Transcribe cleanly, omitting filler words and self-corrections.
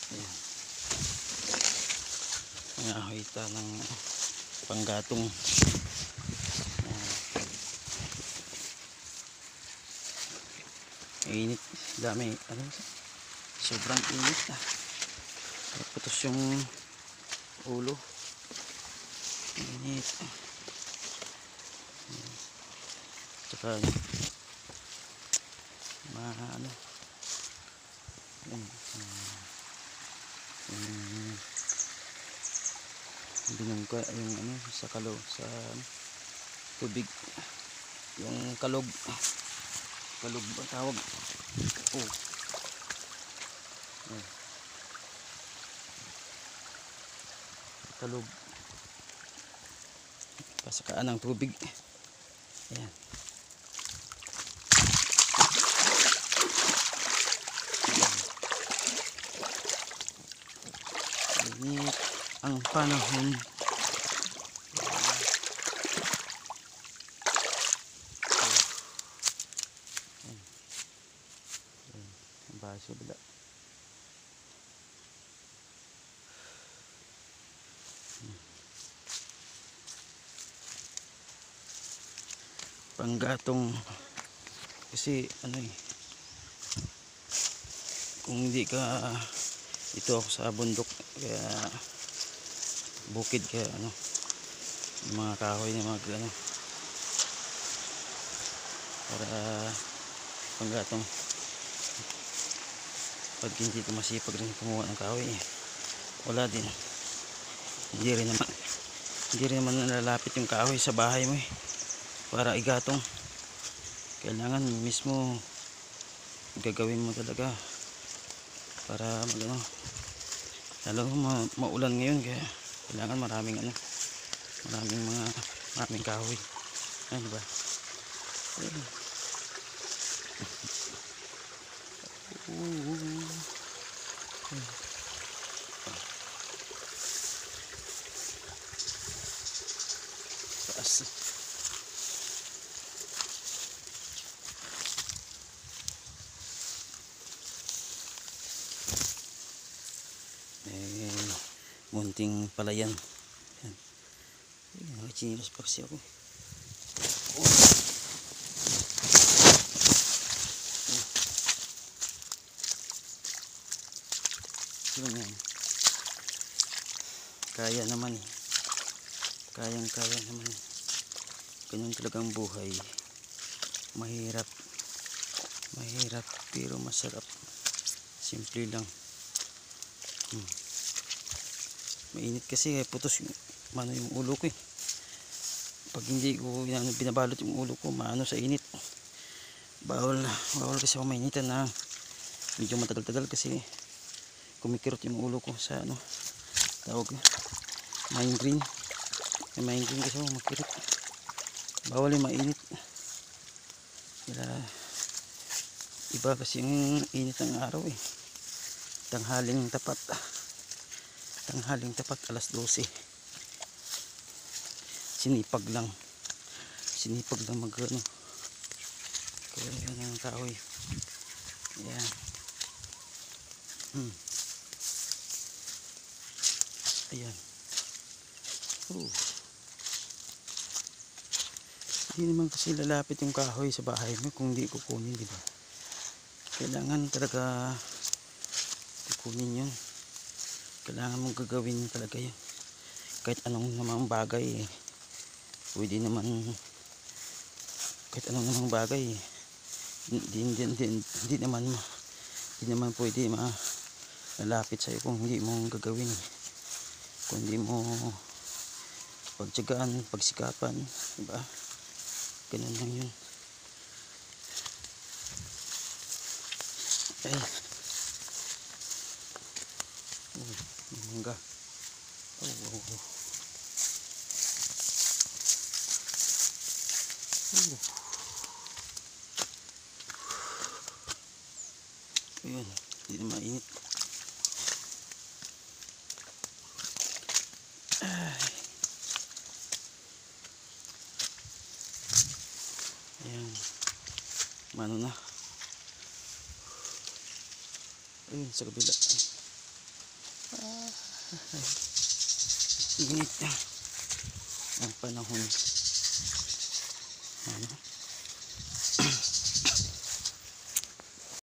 Ayan. Nangahita ng panggatong. Init, dami, ano, sobrang init na. Putos yung ulo. Init. Tsaka ano, binungka yung ano sa sa tubig, yung kalog ba tawag? Oh. Ayan. Kalog, pasakaan ng tubig. Ayan. Init ang panahon. Baso bila. Panggatong kasi ano kung hindi ka, ito ako sa bundok kaya bukid kaya ano, mga kahoy na ano para panggatong. Pag hindi ko masipag rin kumuha ng kahoy, wala din, hindi rin naman nalalapit yung kahoy sa bahay mo para igatong. Kailangan mismo gagawin mo talaga para magano, lalo maulan ngayon kaya kailangan maraming kahoy. Ano ba? Taas. Munting palayan. Yan. Chinilas pa kasi ako. Yan. Kaya naman kayang naman. Ganyan talagang buhay. Mahirap pero masarap. Simple lang. Mainit kasi putos yung ulo ko pag hindi ko binabalot yung ulo ko, maano sa init. Bawal kasi ako mainitan na medyo matagal-tagal kasi kumikirot yung ulo ko sa ano tawag, migraine. May migraine kasi ako, makirot. Bawal yung mainit. Iba kasi yung init ng araw tanghaling tapat alas 12 sinipag lang magano kaya yan ang kahoy. Ayan. Ayan. Hindi naman kasi lalapit yung kahoy sa bahay mo kung hindi kukunin, di ba? Kailangan talaga kukunin yun. Kailangan mong gagawin talaga yun. Kahit anong namang bagay pwede naman, kahit anong namang bagay hindi naman pwede lalapit sa'yo kung hindi mo gagawin, kung hindi mo pagtiyagaan, pagsikapan, diba? Ganun lang yun. Mangga. Ayun, hindi na mainit. Ayan, mano na. Ayun sa kabila. Init na ang panahon.